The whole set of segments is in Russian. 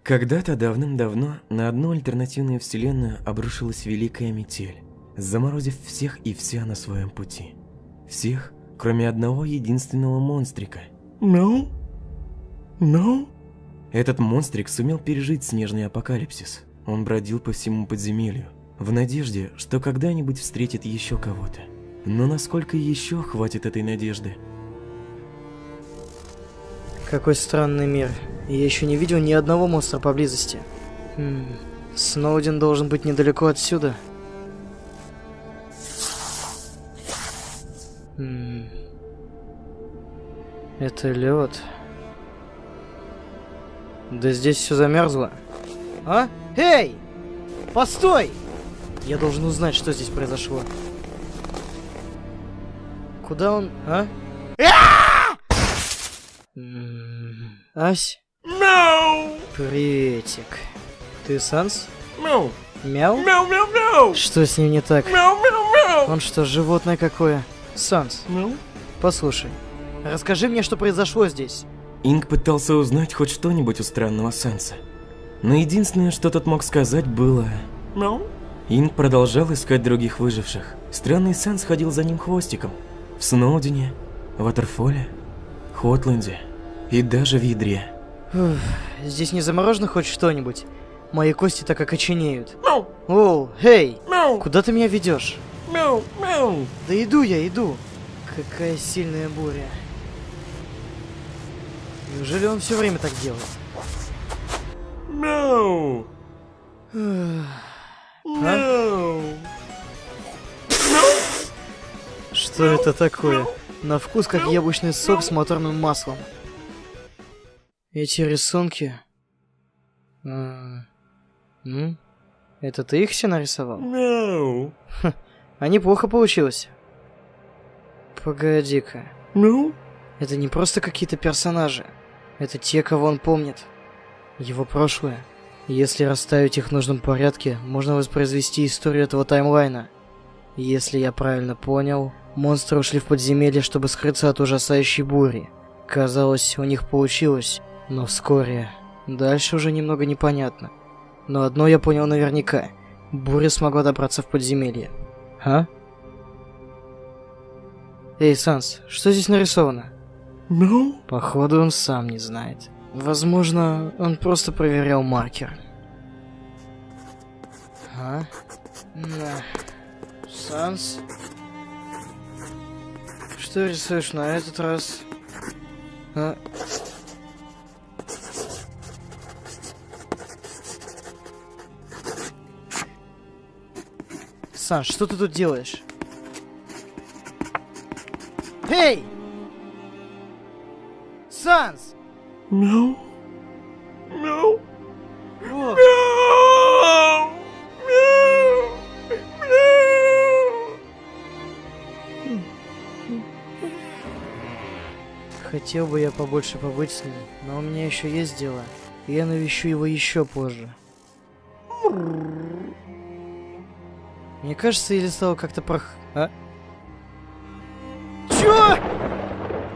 Когда-то давным-давно на одну альтернативную вселенную обрушилась великая метель, заморозив всех и вся на своем пути. Всех, кроме одного единственного монстрика. No? Этот монстрик сумел пережить снежный апокалипсис. Он бродил по всему подземелью, в надежде, что когда-нибудь встретит еще кого-то. Но насколько еще хватит этой надежды? Какой странный мир. Я еще не видел ни одного монстра поблизости. Сноуден должен быть недалеко отсюда. Это лед. Да здесь все замерзло. А? Эй! Постой! Я должен узнать, что здесь произошло. Куда он... А? Ась? No! Приветик. Ты Санс? No! Мяу? Мяу, мяу, мяу! Что с ним не так? Мяу, мяу, мяу! Он что, животное какое? Санс, Ну? послушай. Расскажи мне, что произошло здесь. Инг пытался узнать хоть что-нибудь у странного Санса. Но единственное, что тот мог сказать, было... Мяу? Инг продолжал искать других выживших. Странный Санс ходил за ним хвостиком. В Сноудене, Ватерфоле, Хотленде и даже в Ядре. Здесь не заморожено хоть что-нибудь? Мои кости так окоченеют. Мяу! Оу, эй! Мяу! Куда ты меня ведешь? Мяу, мяу! Да иду я, иду. Какая сильная буря. Неужели он все время так делает? Мяу! Мяу! Что это такое? На вкус как яблочный сок с моторным маслом. Эти рисунки... Это ты их все нарисовал? Мяу! А неплохо получилось. Погоди-ка. Мяу? Это не просто какие-то персонажи. Это те, кого он помнит. Его прошлое. Если расставить их в нужном порядке, можно воспроизвести историю этого таймлайна. Если я правильно понял, монстры ушли в подземелье, чтобы скрыться от ужасающей бури. Казалось, у них получилось, но вскоре... Дальше уже немного непонятно. Но одно я понял наверняка. Буря смогла добраться в подземелье. А? Эй, Санс, что здесь нарисовано? Мяу? Походу, он сам не знает. Возможно, он просто проверял маркер. А? Санс? Что рисуешь на этот раз? А? Санс, что ты тут делаешь? Эй! Санс! Мяу? Мяу? О, Мяу! Мяу! Мяу! хотел бы я побольше побыть с ним, но у меня еще есть дела. И я навещу его еще позже. Мне кажется, или стало как-то А? Чё?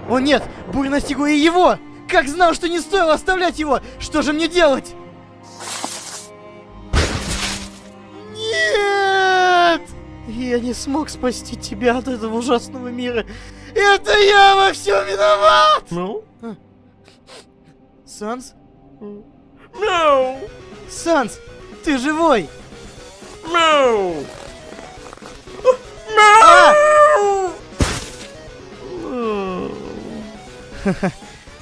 О нет! Буря настигла и его! Как знал, что не стоило оставлять его! Что же мне делать? Нет! Я не смог спасти тебя от этого ужасного мира. Это я во всем виноват! Мяу? Санс? Мяу! Санс! Ты живой! Мяу!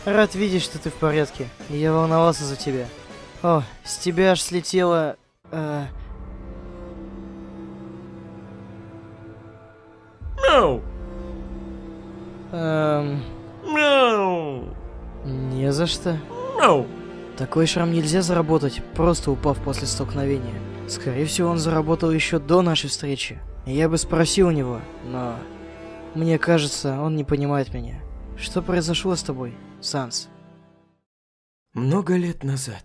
Рад видеть, что ты в порядке. Я волновался за тебя. О, с тебя аж слетело... Мяу! Эм... Мяу! Не за что. Мяу! Такой шрам нельзя заработать, просто упав после столкновения. Скорее всего, он заработал еще до нашей встречи. Я бы спросил у него, но... Мне кажется, он не понимает меня. Что произошло с тобой, Санс? Много лет назад.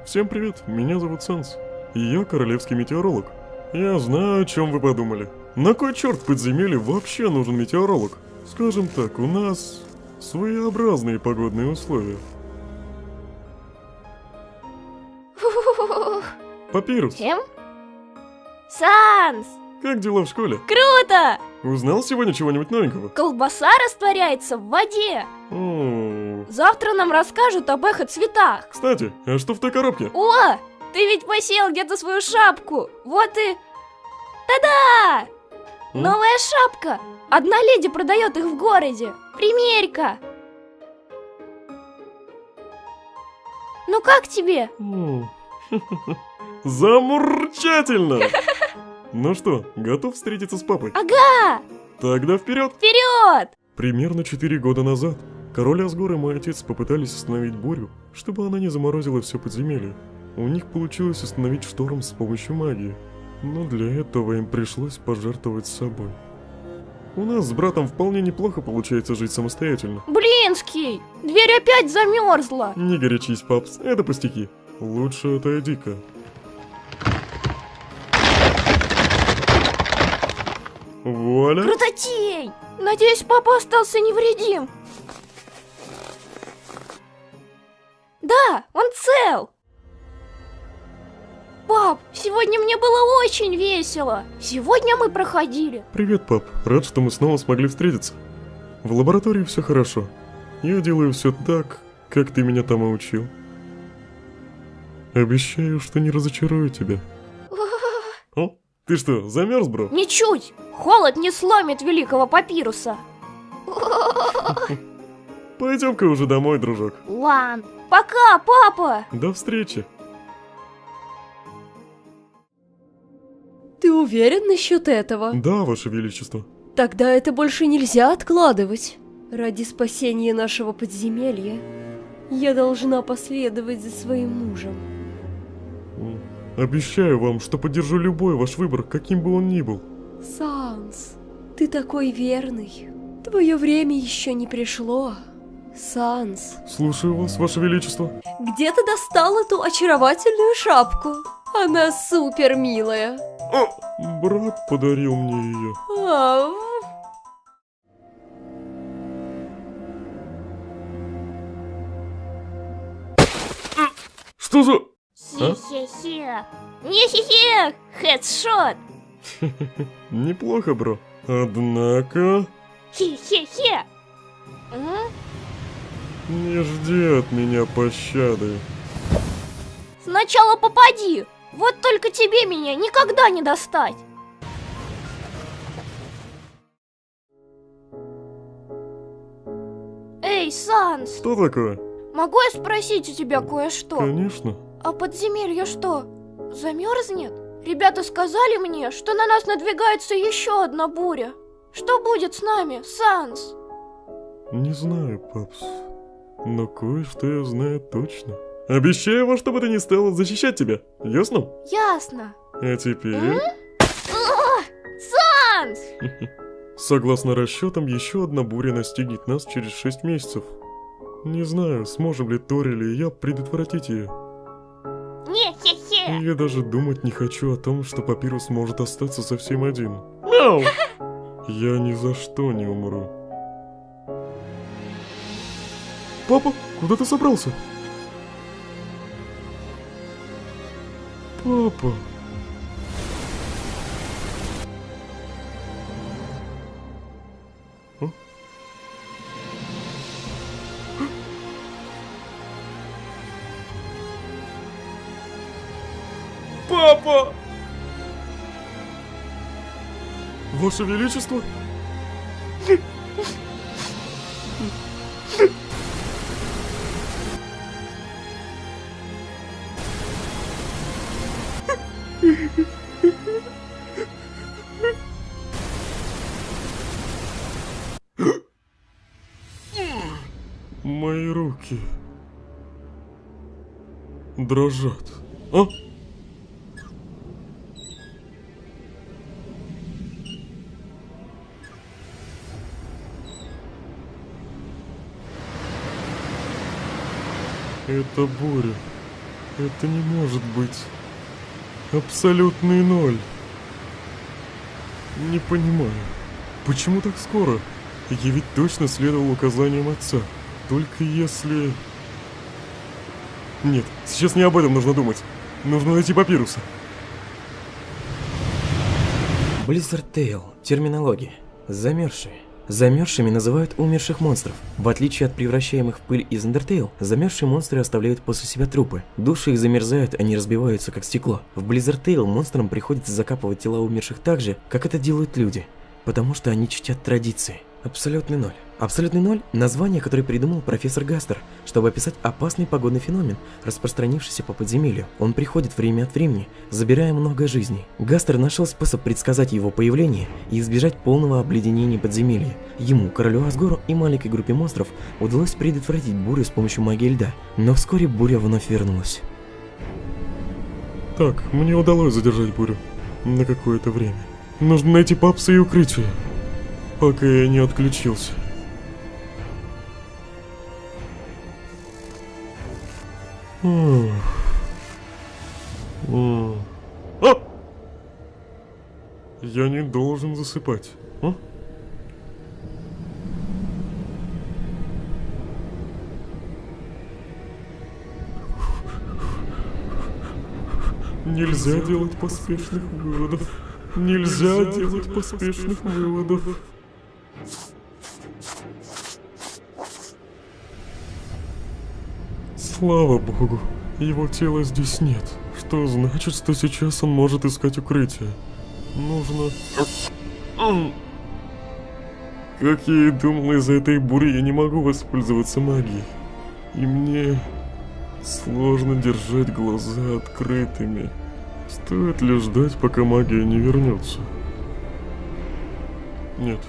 Всем привет, меня зовут Санс. Я королевский метеоролог. Я знаю, о чем вы подумали. На кой черт в подземелье вообще нужен метеоролог? Скажем так, у нас своеобразные погодные условия. Папирус, Чем? Санс! как дела в школе? Круто! Узнал сегодня чего-нибудь новенького? Колбаса растворяется в воде. О, Завтра нам расскажут об эхо-цветах. кстати, а что в той коробке? О, ты ведь посеял где-то свою шапку. Вот и... Та-да! Новая шапка. Одна леди продает их в городе. Примерь-ка. Ну как тебе? Замурчательно! Ну что, готов встретиться с папой? Ага! Тогда вперед! Вперед! Примерно 4 года назад король Асгор и мой отец попытались остановить бурю, чтобы она не заморозила все подземелье. У них получилось остановить шторм с помощью магии, но для этого им пришлось пожертвовать собой. У нас с братом вполне неплохо получается жить самостоятельно. Блинский! Дверь опять замерзла. Не горячись, папс, это пустяки. Лучше отойди-ка. Вуаля! Крутотень! Надеюсь, папа остался невредим. Да, он цел. Пап, сегодня мне было очень весело. Сегодня мы проходили. Привет, пап. Рад, что мы снова смогли встретиться. В лаборатории все хорошо. Я делаю все так, как ты меня там и учил. Обещаю, что не разочарую тебя. О, ты что, замерз, бро? Ничуть! Холод не сломит великого папируса. Пойдем-ка уже домой, дружок. Ладно. Пока, папа! До встречи. Ты уверен насчет этого? Да, ваше величество. Тогда это больше нельзя откладывать. Ради спасения нашего подземелья я должна последовать за своим мужем. Обещаю вам, что поддержу любой ваш выбор, каким бы он ни был. Санс, ты такой верный. Твое время еще не пришло. Санс, Слушаю вас, ваше величество. где ты достал эту очаровательную шапку? Она супер милая. О, брат подарил мне ее. Ау. Что за... Хе-хе-хе. Не хе-хе, хедшот. Неплохо, бро. Однако... Хе-хе-хе. Не жди от меня пощады. Сначала попади. Вот только тебе меня никогда не достать. Эй, Санс, Что такое? могу я спросить у тебя кое-что? Конечно. А подземелье что, замерзнет? Ребята сказали мне, что на нас надвигается еще одна буря. Что будет с нами, Санс? Не знаю, папс. Но кое-что я знаю точно. Обещаю во что бы то ни стало защищать тебя. Ясно? Ясно. А теперь... Санс! Согласно расчетам, еще одна буря настигнет нас через 6 месяцев. Не знаю, сможем ли Торил и я предотвратить ее. Не, хе-хе. Я даже думать не хочу о том, что Папирус может остаться совсем один. No! Я ни за что не умру. Папа, куда ты собрался? Папа. А? Папа! Ваше Величество? Мои руки дрожат. А? Это буря. Это не может быть. Абсолютный ноль. Не понимаю, почему так скоро? Я ведь точно следовал указаниям отца. Только если... Нет, сейчас не об этом нужно думать. Нужно найти папируса. Blizzard Tale. Терминология. Замерзшие. Замерзшими называют умерших монстров. В отличие от превращаемых в пыль из Undertale, замерзшие монстры оставляют после себя трупы. Души их замерзают, они разбиваются как стекло. В Blizzard Tale монстрам приходится закапывать тела умерших так же, как это делают люди, потому что они чтят традиции. Абсолютный ноль. Абсолютный ноль – название, которое придумал профессор Гастер, чтобы описать опасный погодный феномен, распространившийся по подземелью. Он приходит время от времени, забирая много жизней. Гастер нашел способ предсказать его появление и избежать полного обледенения подземелья. Ему, королю Асгору и маленькой группе монстров удалось предотвратить бурю с помощью магии льда, но вскоре буря вновь вернулась. Так, мне удалось задержать бурю на какое-то время. Нужно найти папса и укрытие, пока я не отключился. Я не должен засыпать. Нельзя делать поспешных выводов. Нельзя делать поспешных выводов. Слава богу, его тела здесь нет. Что значит, что сейчас он может искать укрытие? Нужно... Как я и думал, из-за этой бури я не могу воспользоваться магией. И мне сложно держать глаза открытыми. Стоит ли ждать, пока магия не вернется? Нет,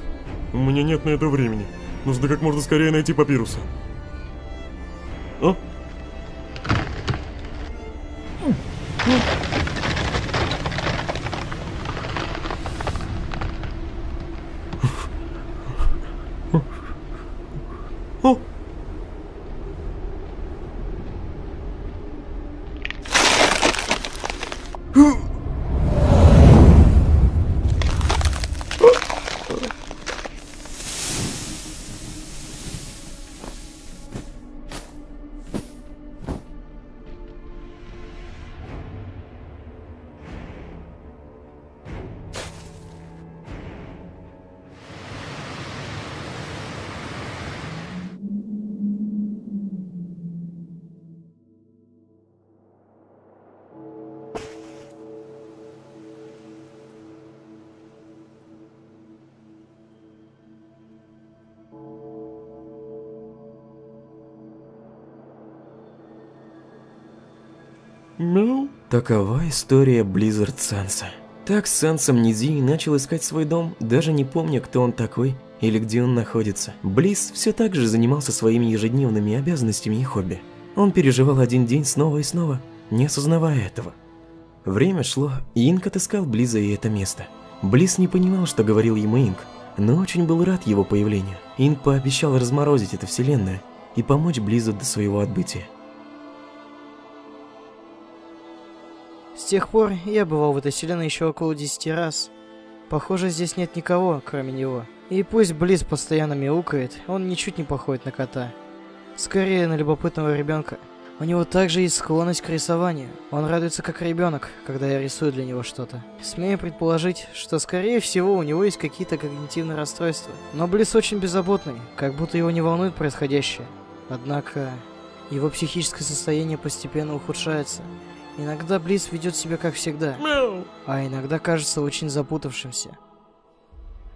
у меня нет на это времени. Нужно как можно скорее найти папируса. А? Мяу. Такова история Blizzard Sansa. Так Сансом Низи начал искать свой дом, даже не помня, кто он такой или где он находится. Близ все так же занимался своими ежедневными обязанностями и хобби. Он переживал один день снова и снова, не осознавая этого. Время шло, и Инк отыскал Близа и это место. Близ не понимал, что говорил ему Инк, но очень был рад его появлению. Инк пообещал разморозить эту вселенную и помочь Близу до своего отбытия. С тех пор я бывал в этой вселенной еще около 10 раз. Похоже, здесь нет никого, кроме него. И пусть Близ постоянно мяукает, он ничуть не походит на кота. Скорее, на любопытного ребенка. У него также есть склонность к рисованию. Он радуется как ребенок, когда я рисую для него что-то. Смею предположить, что скорее всего у него есть какие-то когнитивные расстройства. Но Близ очень беззаботный, как будто его не волнует происходящее. Однако, его психическое состояние постепенно ухудшается. Иногда Близ ведет себя как всегда, а иногда кажется очень запутавшимся.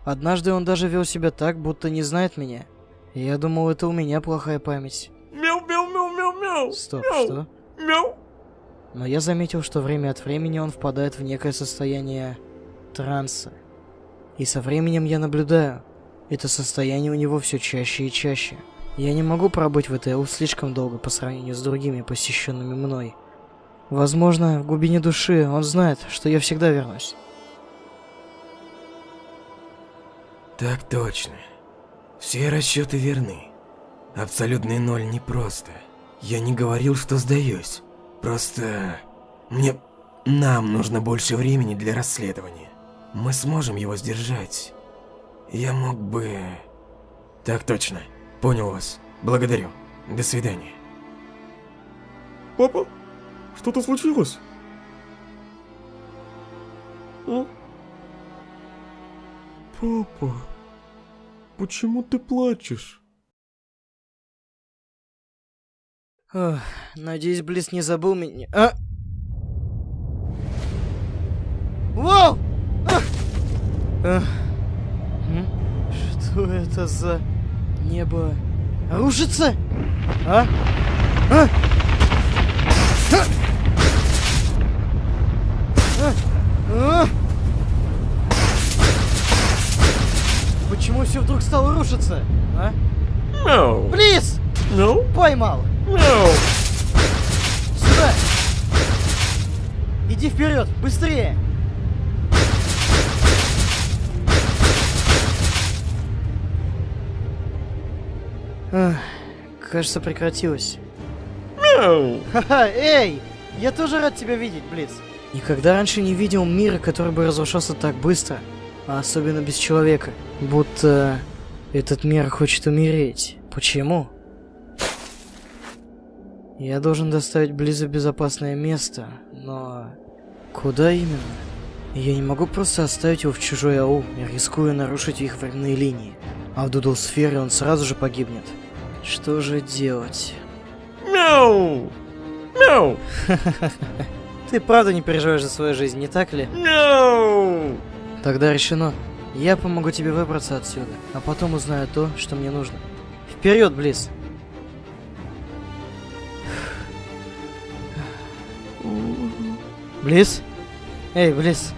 Однажды он даже вел себя так, будто не знает меня. И я думал, это у меня плохая память. Мяу-мяу-мяу-мяу-мяу. Стоп, Мяу. что? Мяу. Но я заметил, что время от времени он впадает в некое состояние транса. И со временем я наблюдаю, это состояние у него все чаще и чаще. Я не могу пробыть в этой слишком долго по сравнению с другими посещенными мной. Возможно, в глубине души он знает, что я всегда вернусь. Так точно. Все расчеты верны. Абсолютный ноль непросто. Я не говорил, что сдаюсь. Просто... Мне Нам нужно больше времени для расследования. Мы сможем его сдержать. Я мог бы... Так точно. Понял вас. Благодарю. До свидания. Папа, что-то случилось? А? Папа, почему ты плачешь? Ох, надеюсь, Близ не забыл меня. А? Воу! Что это за... Небо рушится? А? А? А? Почему все вдруг стало рушиться? А? No. Близ! No. Поймал! No. Сюда! Иди вперед, быстрее! Ах, кажется, прекратилось. No. Ха-ха, эй! Я тоже рад тебя видеть, Блиц. Никогда раньше не видел мира, который бы разрушался так быстро, а особенно без человека. Будто этот мир хочет умереть. Почему? Я должен доставить Близа в безопасное место, но... Куда именно? Я не могу просто оставить его в чужой аул, рискуя нарушить их временные линии. А в Дудлсфере он сразу же погибнет. Что же делать? No. No. Ты правда не переживаешь за свою жизнь, не так ли? No. Тогда решено. Я помогу тебе выбраться отсюда, а потом узнаю то, что мне нужно. Вперед, Близ! Близ? Эй, Близ!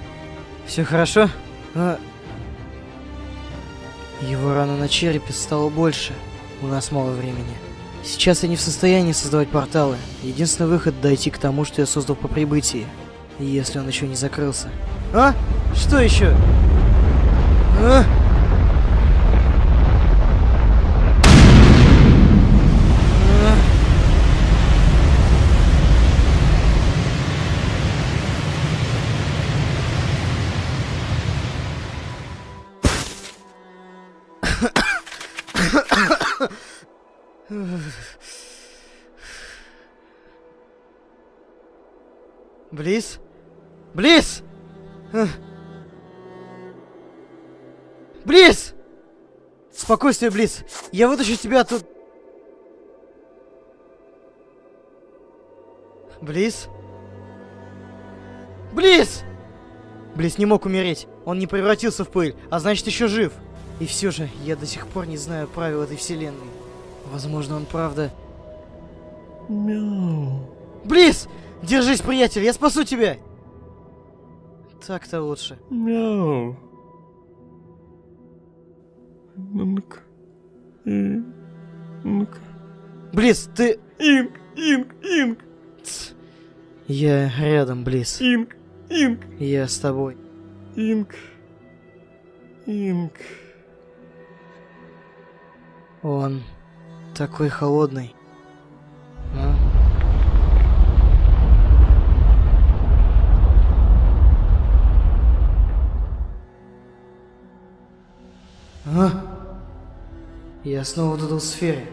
Все хорошо? Его рана на черепе стала больше. У нас мало времени. Сейчас я не в состоянии создавать порталы. Единственный выход — дойти к тому, что я создал по прибытии. Если он еще не закрылся. А? Что еще? А? Близ? Близ! Близ! Спокойствие, Близ! Я вытащу тебя тут... Близ? Близ! Близ не мог умереть. Он не превратился в пыль, а значит еще жив. И все же, я до сих пор не знаю правил этой вселенной. Возможно, он правда... Мяу. Близ! Держись, приятель, я спасу тебя! Так-то лучше. Мяу. Инк. Инк. Близ, ты... Инк. Тс. Я рядом, Близ. Инк. Я с тобой. Инк. Он такой холодный. А? Я снова в Дудлсфере.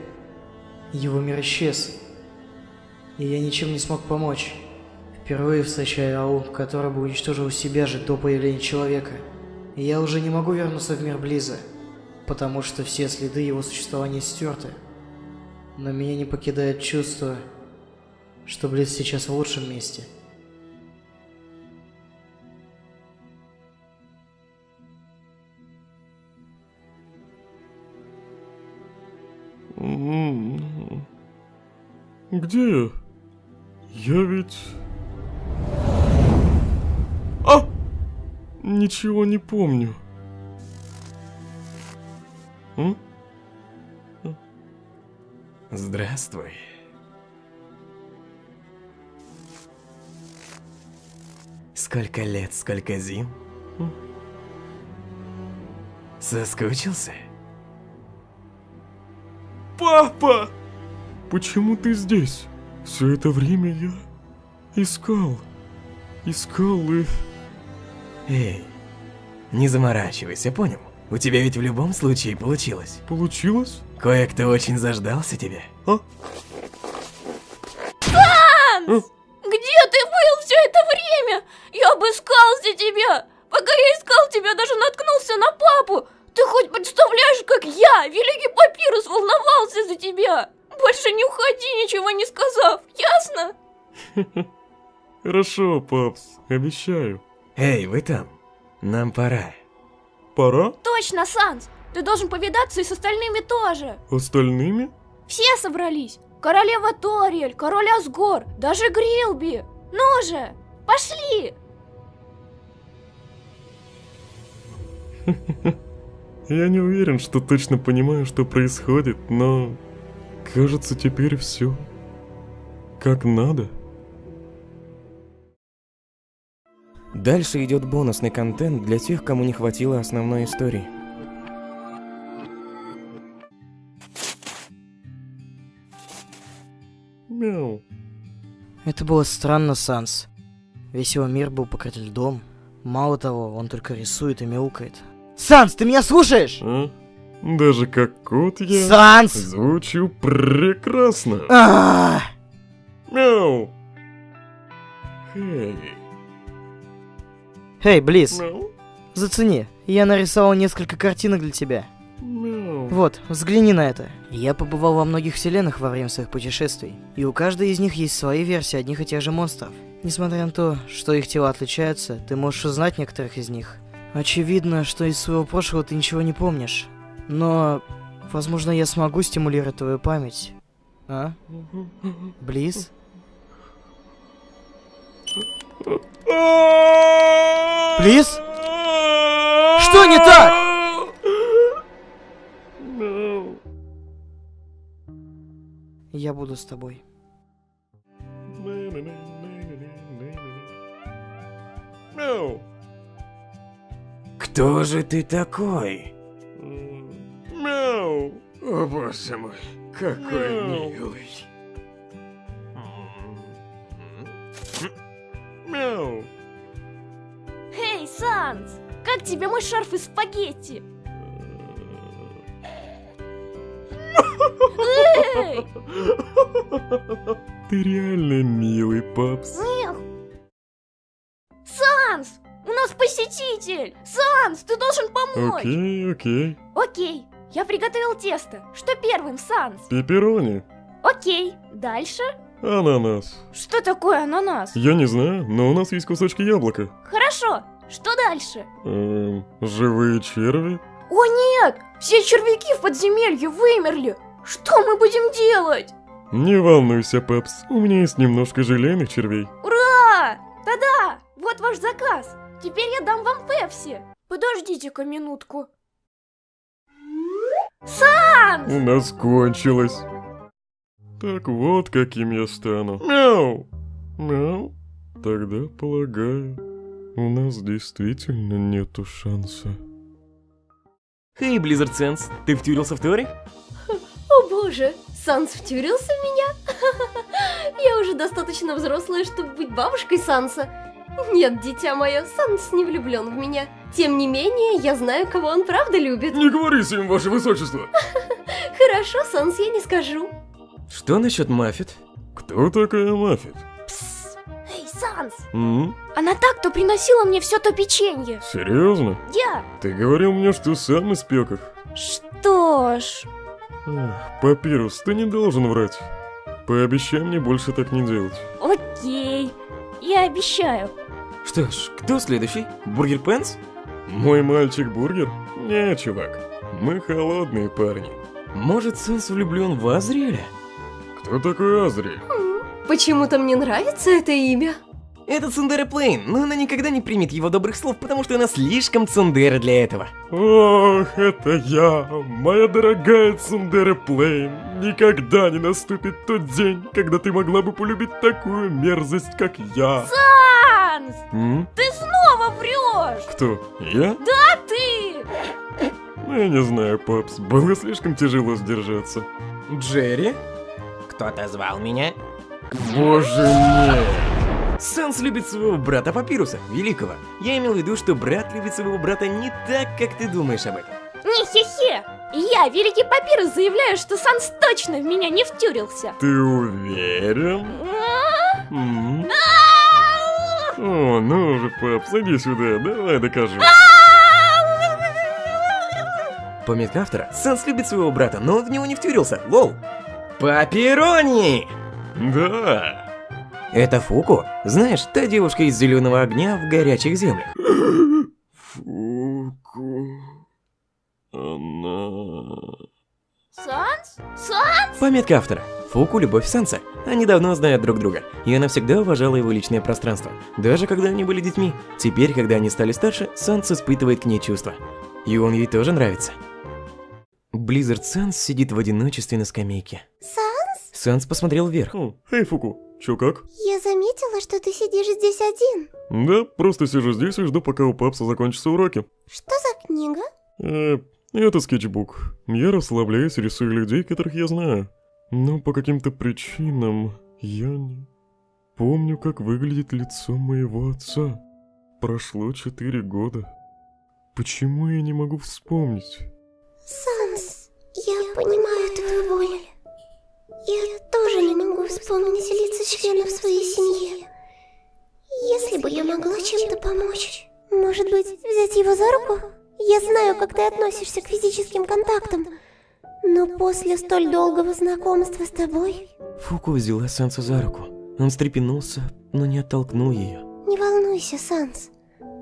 Его мир исчез. И я ничем не смог помочь. Впервые встречаю аул, который бы уничтожил себя же до появления человека. И я уже не могу вернуться в мир Близа, потому что все следы его существования стерты. Но меня не покидает чувство, что Близ сейчас в лучшем месте. Где я? Я ведь... А! Ничего не помню. Здравствуй. Сколько лет, сколько зим? Соскучился? Папа! Почему ты здесь? Все это время я искал. искал и... Эй, не заморачивайся, понял? У тебя ведь в любом случае получилось. Получилось? Кое-кто очень заждался тебя. Где ты был все это время? Я обыскался тебя. Пока я искал тебя, даже наткнулся на папу. Ты хоть представляешь, как я, великий Папирус, волновался за тебя? Больше не уходи, ничего не сказав, ясно? Хорошо, папс, обещаю. Эй, вы там. Нам пора. Пора? Точно, Санс. Ты должен повидаться и с остальными тоже. Остальными? Все собрались. Королева Ториэль, король Асгор, даже Грилби. Ну же, пошли. Я не уверен, что точно понимаю, что происходит, но... Кажется, теперь все как надо. Дальше идет бонусный контент для тех, кому не хватило основной истории. Мяу. Это было странно, Санс. Весь его мир был покрыт льдом. Мало того, он только рисует и мяукает. Санс, ты меня слушаешь? А? Даже как кот я Санс! звучу прекрасно. А-а-а! Мяу. Эй. Эй, Близ, Мяу. зацени. Я нарисовал несколько картинок для тебя. Мяу. Вот, взгляни на это. Я побывал во многих вселенных во время своих путешествий, и у каждой из них есть свои версии одних и тех же монстров. Несмотря на то, что их тела отличаются, ты можешь узнать некоторых из них. Очевидно, что из своего прошлого ты ничего не помнишь. Но, возможно, я смогу стимулировать твою память. А? Близ? Близ? Что не так? Мяу. Я буду с тобой. Мяу. Кто же ты такой? Мяу. О боже мой, какой Мяу. милый. Мяу. Эй, Санс, как тебе мой шарф из спагетти? Эй! Ты реально милый, папс. Санс, у нас посетитель! Санс, ты должен помочь! Окей. Окей, я приготовил тесто. Что первым, Санс? Пепперони. Окей, дальше? Ананас. Что такое ананас? Я не знаю, но у нас есть кусочки яблока. Хорошо, что дальше? Живые черви? О нет, все червяки в подземелье вымерли. Что мы будем делать? Не волнуйся, папс, у меня есть немножко желейных червей. Ура! Да-да, вот ваш заказ. Теперь я дам вам пепси. Подождите-ка минутку. Санс! У нас кончилось. Так вот, каким я стану. Мяу! Мяу? Тогда, полагаю, у нас действительно нету шанса. Эй, Blizzard Sense, ты втюрился в Тори? О боже, Санс втюрился в меня? Я уже достаточно взрослая, чтобы быть бабушкой Санса. Нет, дитя мое, Санс не влюблен в меня. Тем не менее, я знаю, кого он правда любит. Не говорите им, ваше высочество. Хорошо, Санс, я не скажу. Что насчет Маффет? Кто такая Маффет? Псс. Эй, Санс! М? Она так-то приносила мне все то печенье. Серьезно? Я. Ты говорил мне, что сам испек их. Что ж... Эх, Папирус, ты не должен врать. Пообещай мне больше так не делать. Окей. Я обещаю. Что ж, кто следующий? Бургер Пенс? Мой мальчик-бургер? Не, чувак. Мы холодные парни. Может, Сенс влюблен в Азриэля? Кто такой Азриэль? Почему-то мне нравится это имя. Это Цундера Плейн, но она никогда не примет его добрых слов, потому что она слишком цундера для этого. Ох, это я, моя дорогая Цундера Плейн. Никогда не наступит тот день, когда ты могла бы полюбить такую мерзость, как я. Санс! М? Ты снова врешь! Кто? Я? А ты! Я не знаю, папс, было слишком тяжело сдержаться. Джерри? Кто-то звал меня? Боже мой. Санс любит своего брата Папируса, Великого. Я имел в виду, что брат любит своего брата не так, как ты думаешь об этом. Не-хе-хе! Я, Великий Папирус, заявляю, что Санс точно в меня не втюрился. Ты уверен? О, ну же, пап, садись сюда, давай докажу. Пометка автора. Санс любит своего брата, но он в него не втюрился. Лол. Папирони! Да. Это Фуку. Знаешь, та девушка из зеленого огня в горячих землях. Фуку... Она... Санс? Санс? Пометка автора. Фуку – любовь Санса. Они давно знают друг друга, и она всегда уважала его личное пространство, даже когда они были детьми. Теперь, когда они стали старше, Санс испытывает к ней чувства. И он ей тоже нравится. Близзард Санс сидит в одиночестве на скамейке. Санс? Санс посмотрел вверх. Эй, Фуку, чё как? Я заметила, что ты сидишь здесь один. Да, просто сижу здесь и жду, пока у папса закончатся уроки. Что за книга? Это скетчбук. Я расслабляюсь, рисую людей, которых я знаю. Но по каким-то причинам я не помню, как выглядит лицо моего отца. Прошло 4 года. Почему я не могу вспомнить? Санс, я понимаю твою боль. Я тоже не могу вспомнить лица членов своей семьи. Если бы я могла чем-то помочь, может быть, взять его за руку? Я знаю, как ты относишься к физическим контактам, но после столь долгого знакомства с тобой... Фуку взяла Санса за руку. Он встрепенулся, но не оттолкнул ее. Не волнуйся, Санс.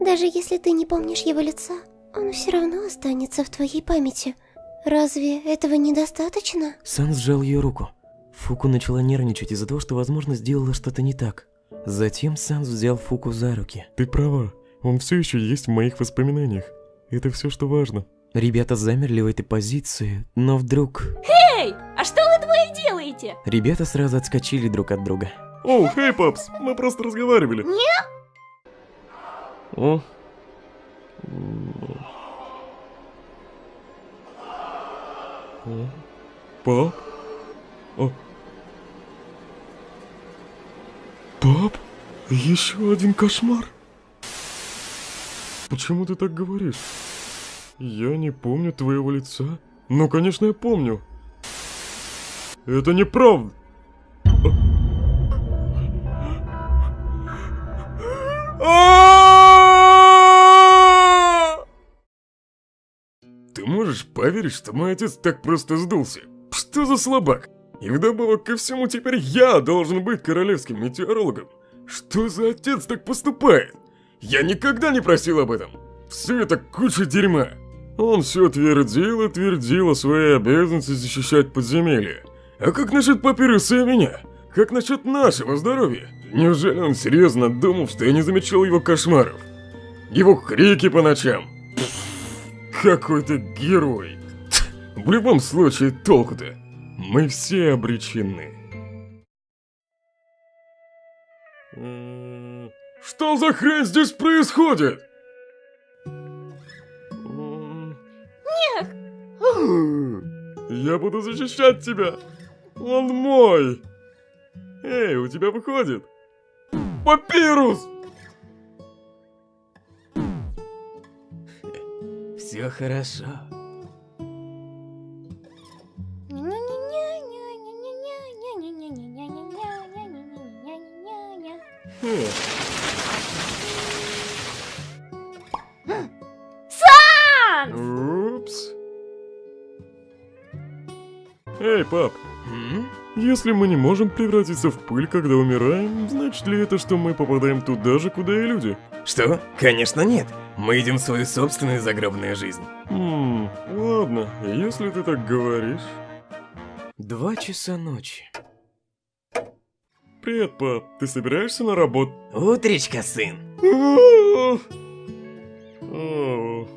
Даже если ты не помнишь его лица, он все равно останется в твоей памяти. Разве этого недостаточно? Санс сжал ее руку. Фуку начала нервничать из-за того, что, возможно, сделала что-то не так. Затем Санс взял Фуку за руки. Ты права, он все еще есть в моих воспоминаниях. Это все, что важно. Ребята замерли в этой позиции, но вдруг... Эй, а что вы двое делаете? Ребята сразу отскочили друг от друга. О, хей, папс, мы просто разговаривали. О. Пап? О. Пап? Еще один кошмар? Почему ты так говоришь? Я не помню твоего лица. Ну, конечно, я помню. Это неправда. Ты можешь поверить, что мой отец так просто сдулся? Что за слабак? И вдобавок ко всему теперь я должен быть королевским метеорологом. Что за отец так поступает? Я никогда не просил об этом. Все это куча дерьма. Он все твердил и твердил о своей обязанности защищать подземелье. А как насчет Папируса и меня? Как насчет нашего здоровья? Неужели он серьезно думал, что я не замечал его кошмаров? Его крики по ночам? Какой-то герой. В любом случае, толку-то. Мы все обречены. Что за хрень здесь происходит? Нет! Я буду защищать тебя. Он мой. Эй, у тебя выходит. Папирус! Все хорошо. Санс! Упс. Эй, пап, М? если мы не можем превратиться в пыль, когда умираем, значит ли это, что мы попадаем туда же, куда и люди? Что? Конечно нет. Мы идем в свою собственную загробную жизнь. Ладно, если ты так говоришь. 2 часа ночи. Привет, пап, ты собираешься на работу? Утречка, сын. О.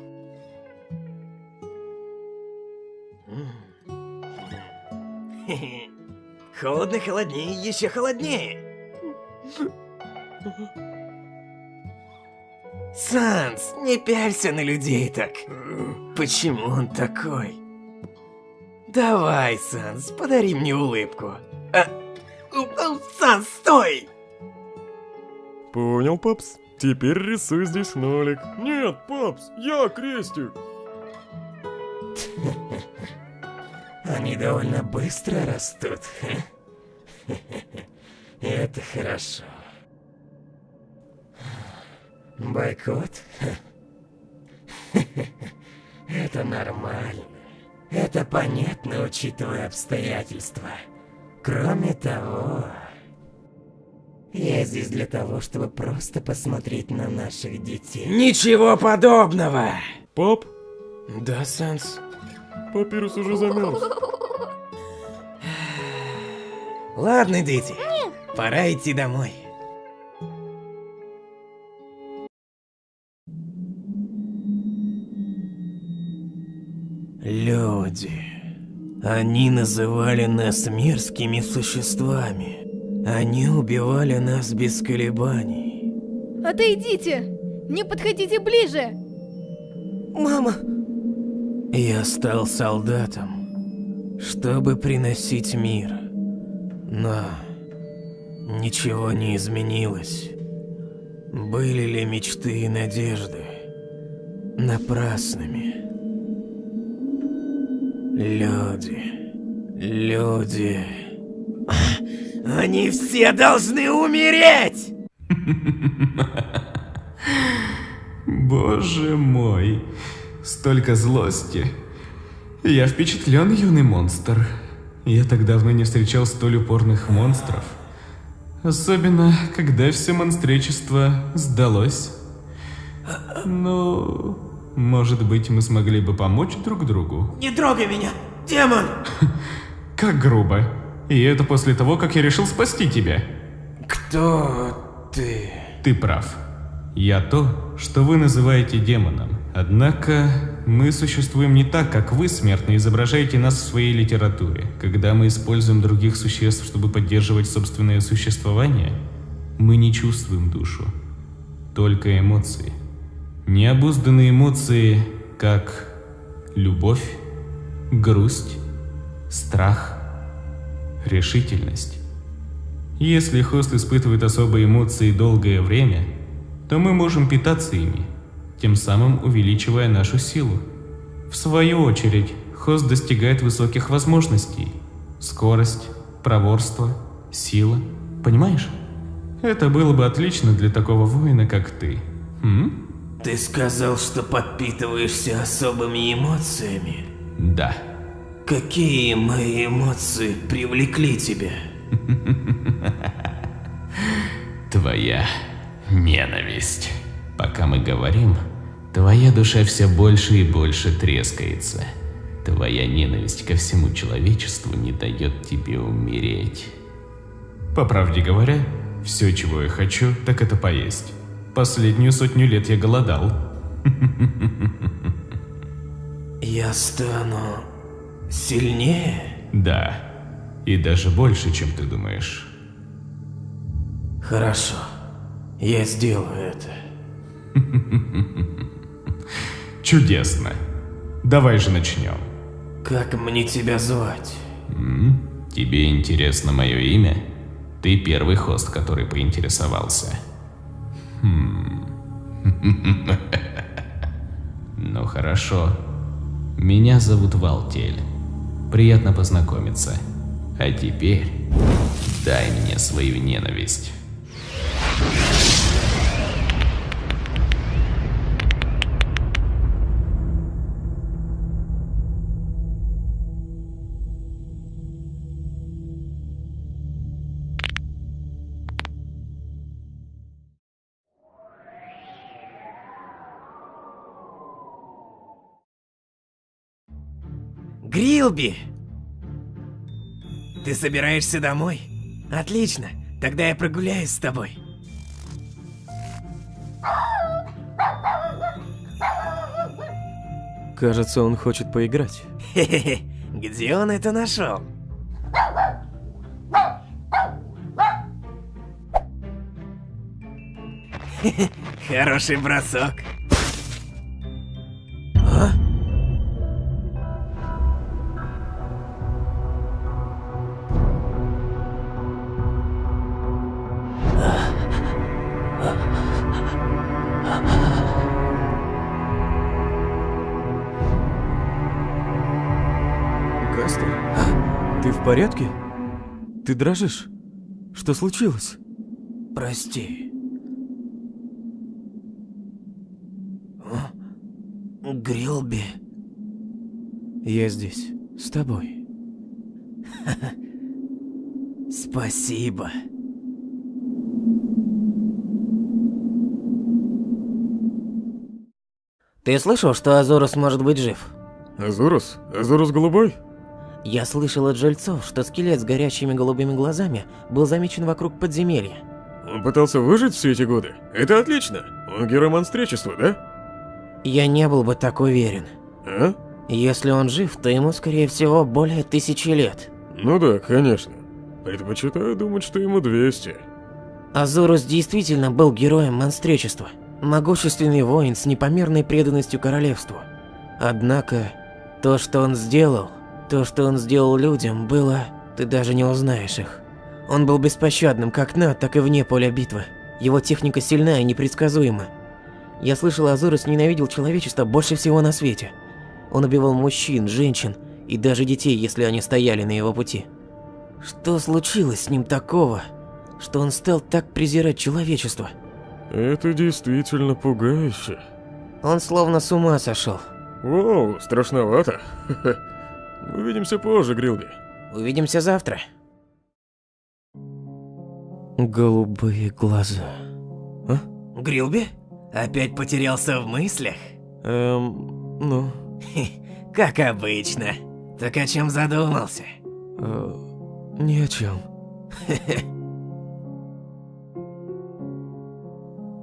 Холодно, холоднее, еще холоднее. Санс, не пялься на людей так. Почему он такой? Давай, Санс, подари мне улыбку. Санс, стой! Понял, папс. Теперь рисуй здесь нолик. Нет, папс, я крестик. Они довольно быстро растут. Это хорошо. Бойкот? Это нормально. Это понятно, учитывая обстоятельства. Кроме того, я здесь для того, чтобы просто посмотреть на наших детей. Ничего подобного! Пап, Да, Санс. папирус уже замерз. Ладно, дети. Пора идти домой. Люди. Они называли нас мерзкими существами. Они убивали нас без колебаний. Отойдите! Не подходите ближе! Мама! Я стал солдатом, чтобы приносить мир. Но ничего не изменилось. Были ли мечты и надежды напрасными? Люди. Они все должны умереть! Боже мой, столько злости. Я впечатлен, юный монстр. Я так давно не встречал столь упорных монстров. Особенно, когда все монстречество сдалось. Ну, может быть, мы смогли бы помочь друг другу? Не трогай меня, демон! Как грубо. И это после того, как я решил спасти тебя. Кто ты? Ты прав. Я то, что вы называете демоном. Однако, мы существуем не так, как вы, смертные, изображаете нас в своей литературе. Когда мы используем других существ, чтобы поддерживать собственное существование, мы не чувствуем душу, только эмоции. Необузданные эмоции, как любовь, грусть, страх, решительность. Если хост испытывает особые эмоции долгое время, то мы можем питаться ими, тем самым увеличивая нашу силу. В свою очередь, хост достигает высоких возможностей. Скорость, проворство, сила. Понимаешь? Это было бы отлично для такого воина, как ты. Ты сказал, что подпитываешься особыми эмоциями. Да. Какие мои эмоции привлекли тебя? Твоя ненависть. Пока мы говорим, твоя душа все больше и больше трескается. Твоя ненависть ко всему человечеству не дает тебе умереть. По правде говоря, все, чего я хочу, так это поесть. Последнюю 100 лет я голодал. Я стану сильнее? Да, и даже больше, чем ты думаешь. Хорошо, я сделаю это. Чудесно. Давай же начнем. Как мне тебя звать? Тебе интересно мое имя? Ты первый хост, который поинтересовался. Ну хорошо. Меня зовут Валтель. Приятно познакомиться. А теперь дай мне свою ненависть. Грилби! Ты собираешься домой? Отлично, тогда я прогуляюсь с тобой. Кажется, он хочет поиграть. Хе-хе-хе, где он это нашел? Хороший бросок. А? Ты в порядке? Ты дрожишь? Что случилось? Прости. Грилби. Я здесь, с тобой. Спасибо. Ты слышал, что Азорус может быть жив? Азорус? Азорус голубой? Я слышал от жильцов, что скелет с горящими голубыми глазами был замечен вокруг подземелья. Он пытался выжить все эти годы? Это отлично. Он герой монстречества, да? Я не был бы так уверен. А? Если он жив, то ему, скорее всего, более 1000 лет. Ну да, конечно. Предпочитаю думать, что ему 200. Азорус действительно был героем монстречества. Могущественный воин с непомерной преданностью королевству. Однако, то, что он сделал людям, было... Ты даже не узнаешь их. Он был беспощадным как на, так и вне поля битвы. Его техника сильна и непредсказуема. Я слышал, Азорус ненавидел человечество больше всего на свете. Он убивал мужчин, женщин и даже детей, если они стояли на его пути. Что случилось с ним такого, что он стал так презирать человечество? Это действительно пугающе. Он словно с ума сошел. Воу, страшновато. Увидимся позже, Грилби. Увидимся завтра. Голубые глаза. А? Грилби? Опять потерялся в мыслях? Ну... Как обычно. Так о чем задумался? Ни о чем.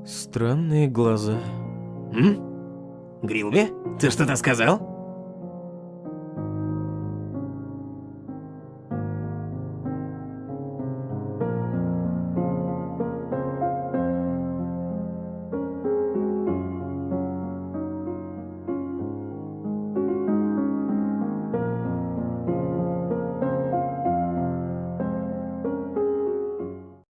Странные глаза. Грилби, ты что-то сказал?